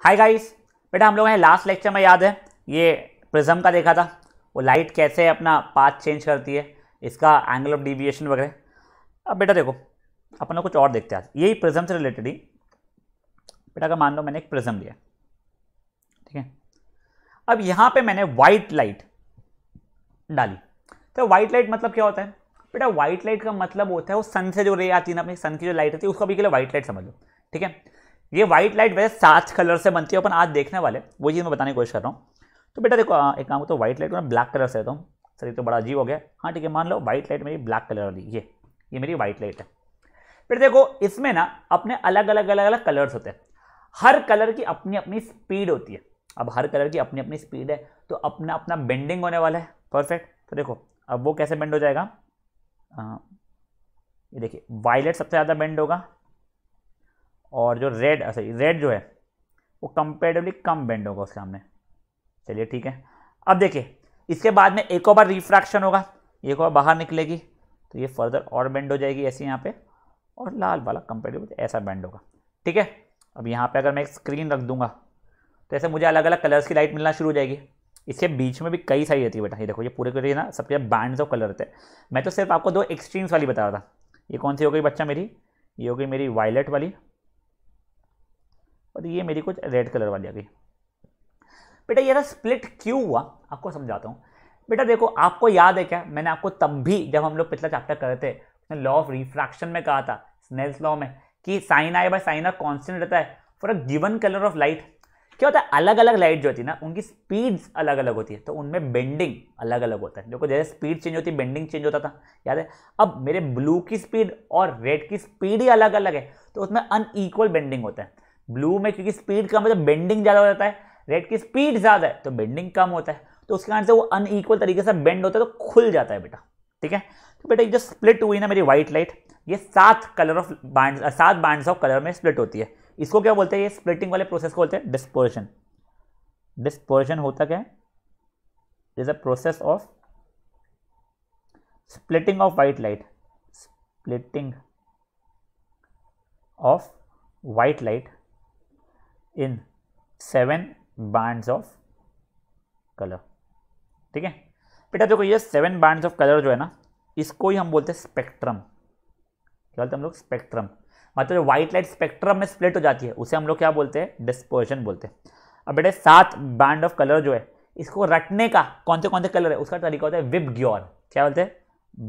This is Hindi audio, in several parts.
हाय गाइस, बेटा हम लोगों ने लास्ट लेक्चर में याद है ये प्रिज्म का देखा था, वो लाइट कैसे अपना पाथ चेंज करती है, इसका एंगल ऑफ डिविएशन वगैरह। अब बेटा देखो अपन लोग कुछ और देखते हैं आज, यही प्रिज्म से रिलेटेड ही। बेटा अगर मान लो मैंने एक प्रिज्म लिया, ठीक है, अब यहाँ पे मैंने व्हाइट लाइट डाली, तो व्हाइट लाइट मतलब क्या होता है बेटा? व्हाइट लाइट का मतलब होता है वो सन से जो रे आती है ना, अपनी सन की जो लाइट होती है उसको भी के लिए व्हाइट लाइट समझ लो, ठीक है। ये व्हाइट लाइट वैसे 7 कलर से बनती है, अपन आज देखने वाले वो चीज़ मैं बताने की कोशिश कर रहा हूँ। तो बेटा देखो एक काम तो व्हाइट लाइट को मैं ब्लैक कलर से देता हूँ। सर ये तो बड़ा अजीब हो गया। हाँ ठीक है, मान लो व्हाइट लाइट मेरी ब्लैक कलर वाली, ये मेरी व्हाइट लाइट है। फिर देखो इसमें ना अपने अलग अलग कलर्स होते हैं, हर कलर की अपनी अपनी स्पीड होती है। अब हर कलर की अपनी अपनी स्पीड है तो अपना अपना बेंडिंग होने वाला है। परफेक्ट। तो देखो अब वो कैसे बेंड हो जाएगा, ये देखिए वायलेट सबसे ज़्यादा बेंड होगा और जो रेड जो है वो कंपेरेटिवली कम बेंड होगा उसके सामने। चलिए ठीक है। अब देखिए इसके बाद में एक और बार रिफ्रैक्शन होगा, एक और बाहर निकलेगी तो ये फर्दर और बेंड हो जाएगी ऐसे यहाँ पे, और लाल वाला कंपेरेटिवली ऐसा बेंड होगा, ठीक है। अब यहाँ पे अगर मैं एक स्क्रीन रख दूंगा तो ऐसे मुझे अलग अलग कलर्स की लाइट मिलना शुरू हो जाएगी। इसके बीच में भी कई सारी रहती है बेटा, ये देखो ये पूरे पूरे ना सबके बैंड्स ऑफ कलर रहते हैं। मैं तो सिर्फ आपको 2 एक्सट्रीम्स वाली बता रहा था। ये कौन सी हो गई बच्चा मेरी? ये हो गई मेरी वायलेट वाली, और ये मेरी कुछ रेड कलर वाली आ गई। बेटा ये स्प्लिट क्यों हुआ आपको समझाता हूँ। बेटा देखो आपको याद है क्या, मैंने आपको तब भी जब हम लोग पिछला चैप्टर कर रहे थे लॉ ऑफ रिफ्रैक्शन में कहा था, स्नेल्स लॉ में, कि sine i by sine r constant रहता है for a given colour of light. क्या होता है, अलग अलग लाइट जो होती है ना उनकी स्पीड्स अलग अलग होती है, तो उनमें बेंडिंग अलग अलग होता है। देखो जैसे स्पीड चेंज होती है बेंडिंग चेंज होता था, याद है। अब मेरे ब्लू की स्पीड और रेड की स्पीड ही अलग अलग है तो उसमें अनइक्वल बेंडिंग होता है। ब्लू में क्योंकि स्पीड कम है तो बेंडिंग ज़्यादा हो जाता है, रेड की स्पीड ज़्यादा है तो बेंडिंग कम होता है, तो उसके कारण से वो अनइक्वल तरीके से बेंड होता है तो खुल जाता है बेटा, ठीक है। तो बेटा जो स्प्लिट हुई ना मेरी व्हाइट लाइट, ये 7 बैंड्स ऑफ कलर में स्प्लिट होती है। इसको क्या बोलते हैं, ये स्प्लिटिंग वाले प्रोसेस को बोलते हैं डिस्पर्शन। डिस्पर्शन होता क्या है? Is a process of splitting of white light, splitting of white light in 7 bands of colour, ठीक है। बेटा देखो ये 7 बैंड्स ऑफ कलर जो है ना, इसको ही हम बोलते हैं स्पेक्ट्रम। क्या बोलते हैं हम लोग? स्पेक्ट्रम। मतलब जो व्हाइट लाइट स्पेक्ट्रम में स्प्लिट हो जाती है उसे हम लोग क्या बोलते हैं? डिस्पर्शन बोलते हैं। अब बेटे 7 बैंड ऑफ कलर जो है इसको रटने का कौन से कलर है उसका तरीका होता है विबग्योर। क्या बोलते हैं?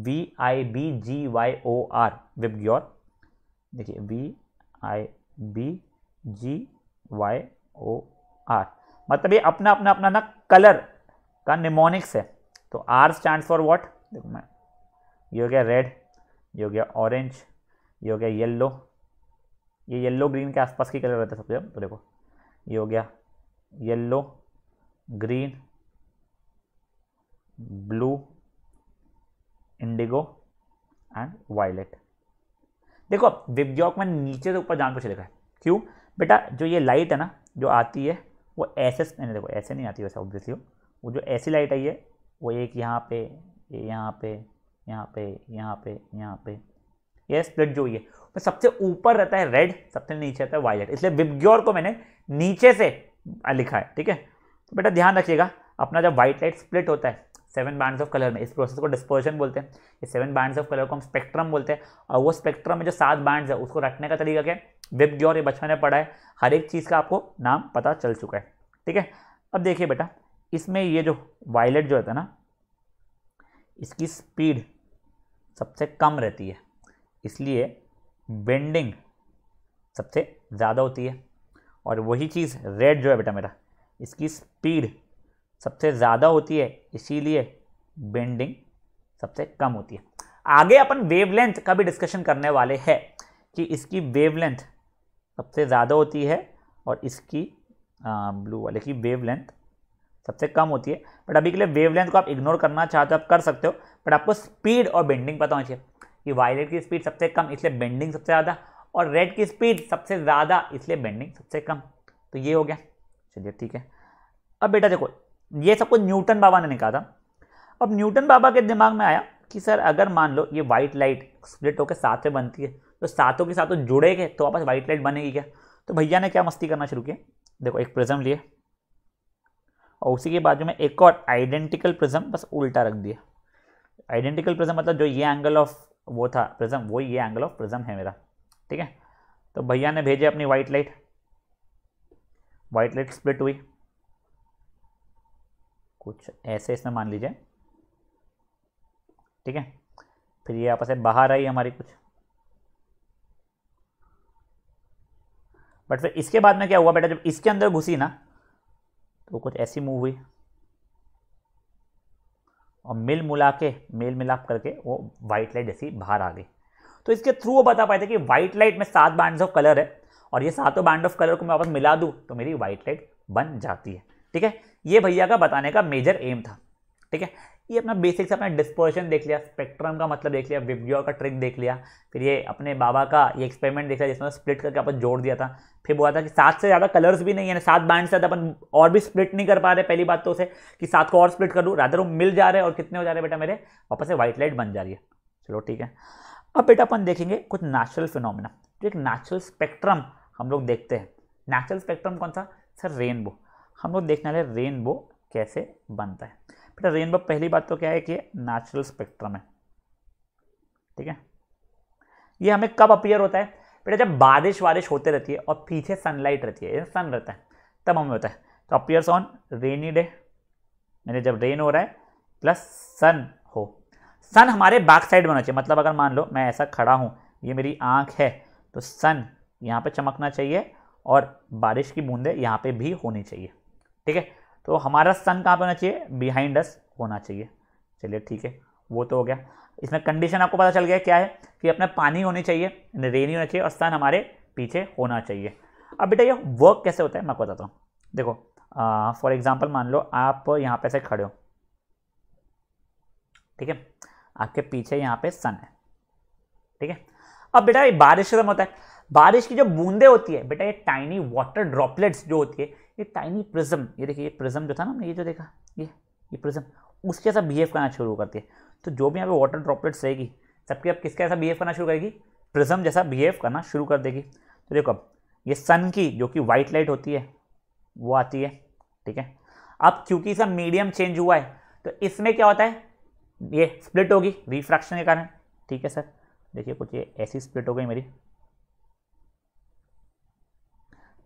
VIBGYOR, VIBGYOR. देखिए VIBGYOR मतलब ये अपना अपना अपना ना कलर का निमोनिक्स है। तो R स्टैंड्स फॉर व्हाट? देखो मैं, ये हो गया रेड, ये हो गया ऑरेंज, ये हो गया येलो। ये येलो ग्रीन के आसपास की कलर रहता है सबसे। तो देखो ये हो गया yellow, green, blue, indigo and violet. देखो विबग्योर में नीचे से ऊपर जान पूछ लिखा है। क्यों बेटा? जो ये लाइट है ना जो आती है वो ऐसे नहीं, देखो ऐसे नहीं आती वैसे ऑब्वियसली, वो जो ऐसी लाइट आई है वो एक यहाँ पे, यहाँ पे, यहाँ पे, यहाँ पे, यहाँ पे, ये स्प्लिट जो हुई है तो सबसे ऊपर रहता है रेड, सबसे नीचे रहता है वायलेट, इसलिए विबग्योर को मैंने नीचे से लिखा है, ठीक है। तो बेटा ध्यान रखिएगा अपना जब व्हाइट लाइट स्प्लिट होता है 7 बैंड्स ऑफ कलर में, इस प्रोसेस को डिस्पर्शन बोलते हैं। ये 7 बैंड्स ऑफ कलर को हम स्पेक्ट्रम बोलते हैं, और वो स्पेक्ट्रम में जो 7 बैंड्स है उसको रखने का तरीका क्या है? विबग्योर। ये बचपन में पढ़ा है, हर एक चीज़ का आपको नाम पता चल चुका है, ठीक है। अब देखिए बेटा इसमें ये जो वायलेट जो होता है ना, इसकी स्पीड सबसे कम रहती है, इसलिए बेंडिंग सबसे ज़्यादा होती है। और वही चीज़ रेड जो है बेटा मेरा, इसकी स्पीड सबसे ज़्यादा होती है, इसीलिए बेंडिंग सबसे कम होती है। आगे अपन वेवलेंथ का भी डिस्कशन करने वाले हैं कि इसकी वेवलेंथ सबसे ज़्यादा होती है और इसकी ब्लू वाले की वेवलेंथ सबसे कम होती है। बट अभी के लिए वेवलेंथ को आप इग्नोर करना चाहते हो आप कर सकते हो, बट आपको स्पीड और बेंडिंग पता होना चाहिए कि वायलेट की स्पीड सबसे कम इसलिए बेंडिंग सबसे ज़्यादा, और रेड की स्पीड सबसे ज़्यादा इसलिए बेंडिंग सबसे कम। तो ये हो गया। चलिए ठीक है। अब बेटा देखो ये सब कुछ न्यूटन बाबा ने निकाला था। अब न्यूटन बाबा के दिमाग में आया कि सर अगर मान लो ये व्हाइट लाइट स्प्लिट होकर 7 में बनती है तो सातों के सातों जुड़ेंगे तो वापस व्हाइट लाइट बनेगी क्या? तो भैया ने क्या मस्ती करना शुरू किया, देखो एक प्रिज्म लिए और उसी के बाजू में एक और आइडेंटिकल प्रिज्म बस उल्टा रख दिया। आइडेंटिकल प्रिज्म मतलब जो ये एंगल ऑफ वो था प्रिज्म, वो ये एंगल ऑफ प्रिज्म है मेरा, ठीक है। तो भैया ने भेजे अपनी व्हाइट लाइट स्प्लिट हुई कुछ ऐसे इसमें मान लीजिए, ठीक है। फिर ये आपस में बाहर आई हमारी कुछ, बट फिर इसके बाद में क्या हुआ बेटा, जब इसके अंदर घुसी ना तो कुछ ऐसी मूव हुई और मेल मिलाप करके वो व्हाइट लाइट जैसी बाहर आ गई। तो इसके थ्रू वो बता पाए थे कि व्हाइट लाइट में 7 बैंड्स ऑफ कलर है और ये 7 बैंड ऑफ कलर को मैं वापस मिला दूं तो मेरी व्हाइट लाइट बन जाती है, ठीक है। ये भैया का बताने का मेजर एम था, ठीक है। ये अपना बेसिक से अपना डिस्पर्शन देख लिया, स्पेक्ट्रम का मतलब देख लिया, विबग्योर का ट्रिक देख लिया, फिर ये अपने बाबा का ये एक्सपेरिमेंट देख लिया जिसमें स्प्लिट करके अपन जोड़ दिया था। फिर बोला था कि 7 से ज़्यादा कलर्स भी नहीं है, 7 बैंड से ज़्यादा अपन और भी स्प्लिट नहीं कर पा रहे। पहली बात तो उसे कि 7 को और स्प्लिट कर दूँ, रादर वो मिल जा रहे हैं और कितने हो जा रहे हैं बेटा मेरे, वापस से व्हाइट लाइट बन जा रही है। चलो ठीक है। अब बेटा अपन देखेंगे कुछ नेचुरल फिनोमिना, जो एक नेचुरल स्पेक्ट्रम हम लोग देखते हैं। नेचुरल स्पेक्ट्रम कौन सा सर, रेनबो। हम लोग देखने वाले रेनबो कैसे बनता है बेटा। रेनबो पहली बात तो क्या है कि नेचुरल स्पेक्ट्रम है, ठीक है। ये हमें कब अपीयर होता है बेटा, जब बारिश होते रहती है और पीछे सनलाइट रहती है, सन रहता है, तब हमें होता है। तो अपीयर्स ऑन रेनी डे, यानी जब रेन हो रहा है प्लस सन हो। सन हमारे बैक साइड में होना चाहिए, मतलब अगर मान लो मैं ऐसा खड़ा हूँ, ये मेरी आंख है, तो सन यहाँ पे चमकना चाहिए और बारिश की बूंदें यहाँ पे भी होनी चाहिए, ठीक है। तो हमारा सन कहाँ पे होना चाहिए, बिहाइंड अस होना चाहिए। चलिए ठीक है, वो तो हो गया। इसमें कंडीशन आपको पता चल गया क्या है कि अपने पानी होनी चाहिए, रेनी होना चाहिए और सन हमारे पीछे होना चाहिए। अब बेटा ये वर्क कैसे होता है मैं आपको बताता हूँ। देखो फॉर एग्जाम्पल मान लो आप यहाँ पे से खड़े हो, ठीक है, आपके पीछे यहाँ पे सन है, ठीक है। अब बेटा ये बारिश का होता है, बारिश की जो बूंदे होती है बेटा, ये टाइनी वाटर ड्रॉपलेट्स जो होती है, ये टाइनी प्रिज्म, ये देखिए ये प्रिज्म जो था ना हमने ये जो देखा, ये प्रिज्म उसके ऐसा बिहेव करना शुरू करती है। तो जो भी यहाँ पे वाटर ड्रॉपलेट्स रहेगी सबके अब किसका ऐसा बिहेव करना शुरू करेगी, प्रिज्म जैसा बिहेव करना शुरू कर देगी। तो देखो अब ये सन की जो कि व्हाइट लाइट होती है वो आती है, ठीक है। अब क्योंकि इसका मीडियम चेंज हुआ है तो इसमें क्या होता है, ये स्प्लिट होगी रिफ्रैक्शन के कारण, ठीक है सर। देखिए कुछ ये ऐसी स्प्लिट हो गई मेरी।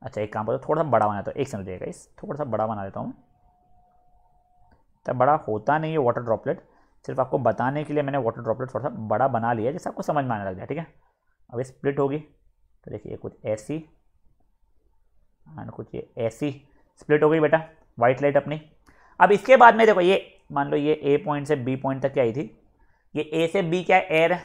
अच्छा एक काम करो, थोड़ा सा बड़ा बना देता हूँ, एक सेकंड देगा, इस थोड़ा सा बड़ा बना देता हूँ मैं। तब बड़ा होता नहीं है वाटर ड्रॉपलेट, सिर्फ आपको बताने के लिए मैंने वाटर ड्रॉपलेट थोड़ा सा बड़ा बना लिया जैसे आपको समझ में आने लग जाए, ठीक है। अब ये स्प्लिट होगी तो देखिए कुछ ऐसी एंड कुछ ये ऐसी स्प्लिट हो गई बेटा वाइट लाइट अपनी। अब इसके बाद में देखो ये मान लो ये ए पॉइंट से बी पॉइंट तक क्या आई थी, ये ए से बी क्या है, एयर है।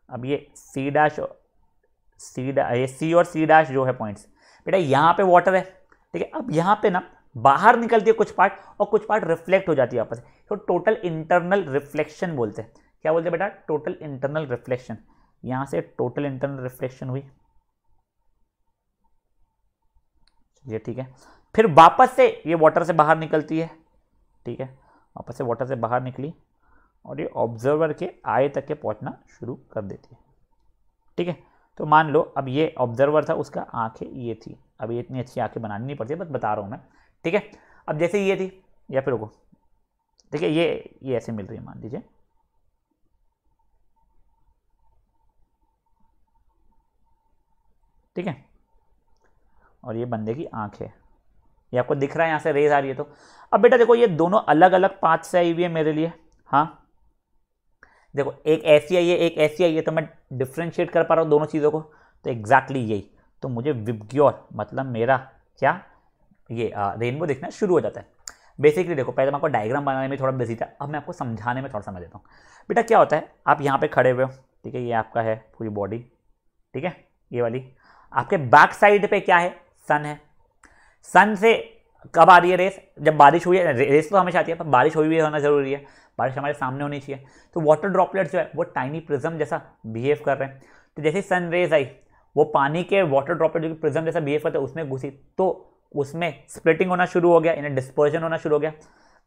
अब ये सी डैश ये सी और सी डैश जो है पॉइंट्स बेटा यहाँ पे वाटर है, ठीक है। अब यहाँ पे ना बाहर निकलती है कुछ पार्ट और कुछ पार्ट रिफ्लेक्ट हो जाती है आपस में, तो टोटल इंटरनल रिफ्लेक्शन बोलते हैं। क्या बोलते हैं बेटा, टोटल इंटरनल रिफ्लेक्शन। यहाँ से टोटल इंटरनल रिफ्लेक्शन हुई, ये ठीक है। फिर वापस से ये वाटर से बाहर निकलती है, ठीक है, वापस से वाटर से बाहर निकली और ये ऑब्जर्वर के आई तक के पहुंचना शुरू कर देती है, ठीक है। तो मान लो अब ये ऑब्जर्वर था, उसका आंखें ये थी, अब ये इतनी अच्छी आंखें बनानी नहीं पड़ती, बस बता रहा हूँ मैं, ठीक है। अब जैसे ये थी, या फिर रुको, देखिए ये ऐसे मिल रही है मान लीजिए, ठीक है, और ये बंदे की आंख है, ये आपको दिख रहा है यहाँ से रेज आ रही है। तो अब बेटा देखो ये दोनों अलग अलग पाथ से आई हुई है मेरे लिए, हाँ देखो एक ऐसी आई है एक ऐसी आई है, तो मैं डिफ्रेंशिएट कर पा रहा हूँ दोनों चीज़ों को, तो एग्जैक्टली यही, तो मुझे विबग्योर मतलब मेरा क्या ये रेनबो दिखना शुरू हो जाता है। बेसिकली देखो पहले मैं आपको डायग्राम बनाने में थोड़ा बिजी था, अब मैं आपको समझाने में थोड़ा समझ देता हूँ। बेटा क्या होता है, आप यहाँ पे खड़े हुए हो, ठीक है, ये आपका है पूरी बॉडी, ठीक है, ये वाली आपके बैक साइड पे क्या है, सन है। सन से कब आ रही है रेस, जब बारिश हुई है, रेस तो हमेशा आती है पर बारिश हुई हुई होना जरूरी है, बारिश हमारे सामने होनी चाहिए। तो वाटर ड्रॉपलेट्स जो है वो टाइनी प्रिज्म जैसा बिहेव कर रहे हैं, तो जैसे सन रेज आई वो पानी के वाटर ड्रॉपलेट जो कि प्रिज्म जैसा बिहेव करते हैं उसमें घुसी, तो उसमें स्प्लिटिंग होना शुरू हो गया, इन्हें डिस्पर्जन होना शुरू हो गया।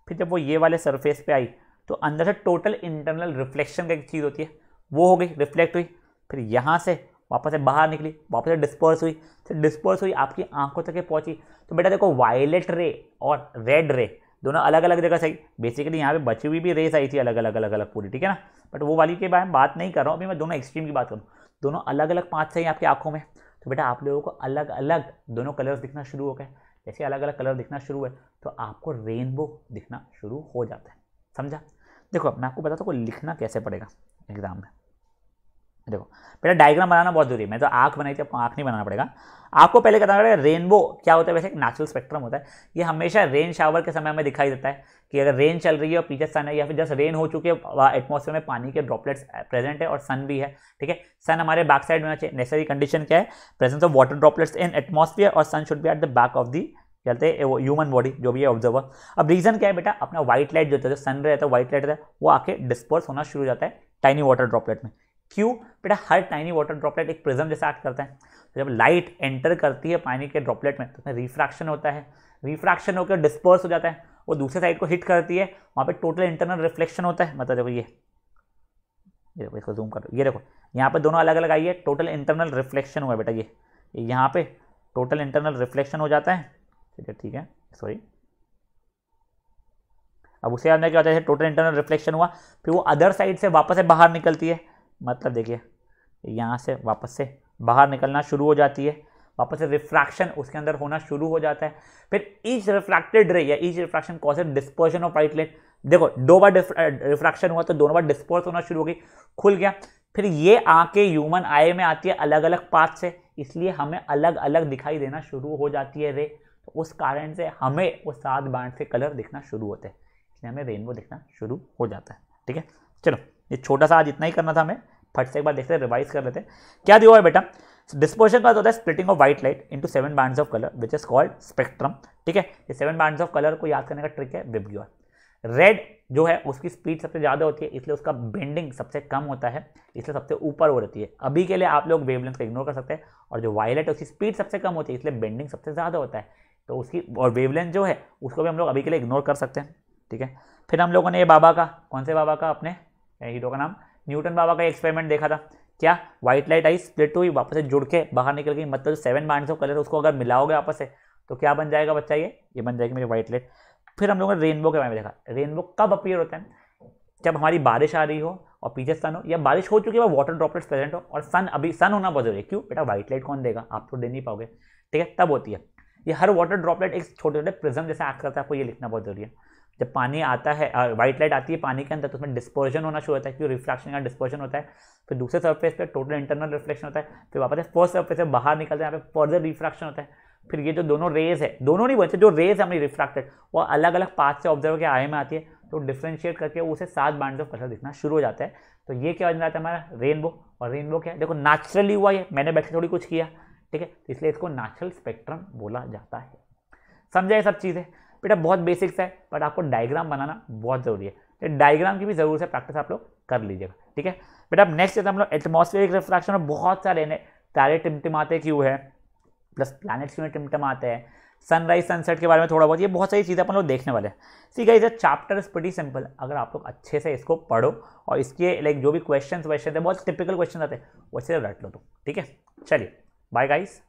फिर जब वो ये वाले सरफेस पे आई तो अंदर से टोटल इंटरनल रिफ्लेक्शन का एक चीज़ होती है वो हो गई, रिफ्लेक्ट हुई, फिर यहाँ से वापस से बाहर निकली, वापस से डिस्पर्स हुई, फिर डिस्पर्स हुई आपकी आंखों तक पहुंची। तो बेटा देखो वायलेट रे और रेड रे दोनों अलग अलग जगह सही, बेसिकली यहाँ पे बची हुई भी रेस आई थी अलग अलग अलग अलग पूरी, ठीक है ना, बट वो वाली के बारे में बात नहीं कर रहा हूँ अभी, मैं दोनों एक्सट्रीम की बात करूँ। दोनों अलग अलग पाथ सही आपकी आंखों में, तो बेटा आप लोगों को अलग अलग दोनों कलर्स दिखना शुरू हो गए। जैसे अलग अलग कलर दिखना शुरू है तो आपको रेनबो दिखना शुरू हो जाता है, समझा। देखो मैं आपको बताता हूँ लिखना कैसे पड़ेगा एग्जाम में। देखो बेटा डायग्राम बनाना बहुत जरूरी है, मैं तो आंख बनाई थी, आपको आंख नहीं बनाना पड़ेगा। आपको पहले कहना पड़ेगा रेनबो क्या होता है, वैसे एक नेचुरल स्पेक्ट्रम होता है, ये हमेशा रेन शावर के समय में दिखाई देता है कि अगर रेन चल रही है और पीछे सन है, या फिर जस्ट रेन हो चुकी है एटमॉस्फेयर में पानी के ड्रॉपलेट्स प्रेजेंट है और सन भी है, ठीक है। सन हमारे बैक साइड में होना चाहिए, नेसेसरी कंडीशन क्या है, presence of water droplets in atmosphere और sun should be at the back of the कहते हैं वो ह्यूमन बॉडी जो भी है ऑब्जर्वर। अब रीजन क्या है बेटा, अपना व्हाइट लाइट जो होता है, सन रहता है व्हाइट लाइट रहता है, वो आके डिस्पर्स होना शुरू हो जाता है टाइनी वाटर ड्रॉपलेट में। क्यों बेटा, हर टाइनी वाटर ड्रॉपलेट एक प्रिज्म जैसा एक्ट करता है, तो जब लाइट एंटर करती है पानी के ड्रॉपलेट में तो उसमें रिफ्रैक्शन होता है, रिफ्रैक्शन होकर डिस्पर्स हो जाता है, वो दूसरे साइड को हिट करती है, वहाँ पे टोटल इंटरनल रिफ्लेक्शन होता है। मतलब देखो ये देखो, इसको जूम करो, ये देखो यहाँ पे दोनों अलग अलग आई है, टोटल इंटरनल रिफ्लेक्शन हुआ बेटा, ये यहाँ पे टोटल इंटरनल रिफ्लेक्शन हो जाता है, ठीक है सॉरी। अब उसे अंदर क्या होता है, टोटल इंटरनल रिफ्लेक्शन हुआ, फिर वो अदर साइड से वापस से बाहर निकलती है, मतलब देखिए यहाँ से वापस से बाहर निकलना शुरू हो जाती है, वापस से रिफ्रैक्शन उसके अंदर होना शुरू हो जाता है, फिर ईच रिफ्रैक्टेड रे या each refraction causes dispersion of white light. देखो 2 बार रिफ्रैक्शन हुआ तो दोनों बार डिस्पर्स होना शुरू हो गई, खुल गया, फिर ये आंखें ह्यूमन आई में आती है अलग अलग पाथ से, इसलिए हमें अलग अलग दिखाई देना शुरू हो जाती है रे, तो उस कारण से हमें वो 7 बैंड से कलर दिखना शुरू होते हैं, इसलिए हमें रेनबो दिखना शुरू हो जाता है, ठीक है। चलो ये छोटा सा आज इतना ही करना था हमें, फट से एक बार देखते हैं, रिवाइज कर लेते हैं। क्या दिया हुआ है बेटा, डिस्पर्शन का होता है splitting of white light into 7 bands of colour which is called spectrum, ठीक है। ये 7 बैंड्स ऑफ कलर को याद करने का ट्रिक है विबग्योर। रेड जो है उसकी स्पीड सबसे ज़्यादा होती है, इसलिए उसका बेंडिंग सबसे कम होता है, इसलिए सबसे ऊपर हो रहती है। अभी के लिए आप लोग वेवलेंथ को इग्नोर कर सकते हैं, और जो वायलेट है उसकी स्पीड सबसे कम होती है, इसलिए बेंडिंग सबसे ज़्यादा होता है, तो उसकी और वेवलेंथ जो है उसको भी हम लोग अभी के लिए इग्नोर कर सकते हैं, ठीक है। फिर हम लोगों ने ये बाबा का, कौन से बाबा का, अपने हीरो का नाम न्यूटन बाबा का एक्सपेरिमेंट देखा था, क्या व्हाइट लाइट आई, स्प्लिट हुई, वापस से जुड़ के बाहर निकल गई, मतलब 7 बैंड्स ऑफ कलर उसको अगर मिलाओगे आपस से तो क्या बन जाएगा बच्चा, ये बन जाएगी मेरी व्हाइट लाइट। फिर हम लोगों ने रेनबो के बारे में देखा, रेनबो कब अपीयर होता है, जब हमारी बारिश आ रही हो और पीछे सन हो, या बारिश हो चुकी है वाटर ड्रॉपलेट्स प्रेजेंट हो और सन अभी सन होना बहुत जरूरी है। क्यों बेटा, व्हाइट लाइट कौन देगा, आप तो दे नहीं पाओगे, ठीक है, तब होती है। ये हर वाटर ड्रॉपलेट एक छोटे छोटे प्रिज्म जैसा एक्ट करता है, आपको ये लिखना बहुत जरूरी है। जब पानी आता है, व्हाइट लाइट आती है पानी के अंदर, तो उसमें डिस्पर्जन होना शुरू होता है, क्योंकि रिफ्रैक्शन का डिस्पर्जन होता है, फिर दूसरे सरफेस पे टोटल इंटरनल रिफ्लेक्शन होता है, फिर वापस फर्स्ट सरफेस से बाहर निकलते हैं, यहाँ पे फर्दर रिफ्रैक्शन होता है, फिर ये जो दोनों रेज है, दोनों नहीं बोलते, जो रेज है हमारी रिफ्रैक्टेड वो अलग अलग पाथ से ऑब्जर्व के आई में आती है, तो डिफ्रेंशिएट करके उसे 7 बैंड्स ऑफ कलर दिखना शुरू हो जाता है। तो ये क्या बन जाता है हमारा रेनबो, और रेनबो क्या है, देखो नेचुरली हुआ, ये मैंने बैठ के थोड़ी कुछ किया, ठीक है, इसलिए इसको नेचुरल स्पेक्ट्रम बोला जाता है। समझा ये सब चीज़ें बेटा, बहुत बेसिक्स है, बट आपको डायग्राम बनाना बहुत जरूरी है, तो डायग्राम की भी जरूर से प्रैक्टिस आप लोग कर लीजिएगा, ठीक है बेटा। नेक्स्ट है हम लोग एटमॉस्फेरिक रिफ्रैक्शन, और बहुत सारे तारे टिमटिमाते क्यों है, प्लस प्लैनेट्स क्यों टिमटिमाते हैं, सनराइज सनसेट के बारे में थोड़ा बहुत, ये बहुत सारी चीज़ें अपन लोग देखने वाले हैं। See guys, chapter is pretty simple, अगर आप लोग अच्छे से इसको पढ़ो और इसके लाइक जो भी क्वेश्चन है बहुत टिपिकल क्वेश्चन आते हैं वैसे रट लो तो, ठीक है। चलिए बाय गाइस।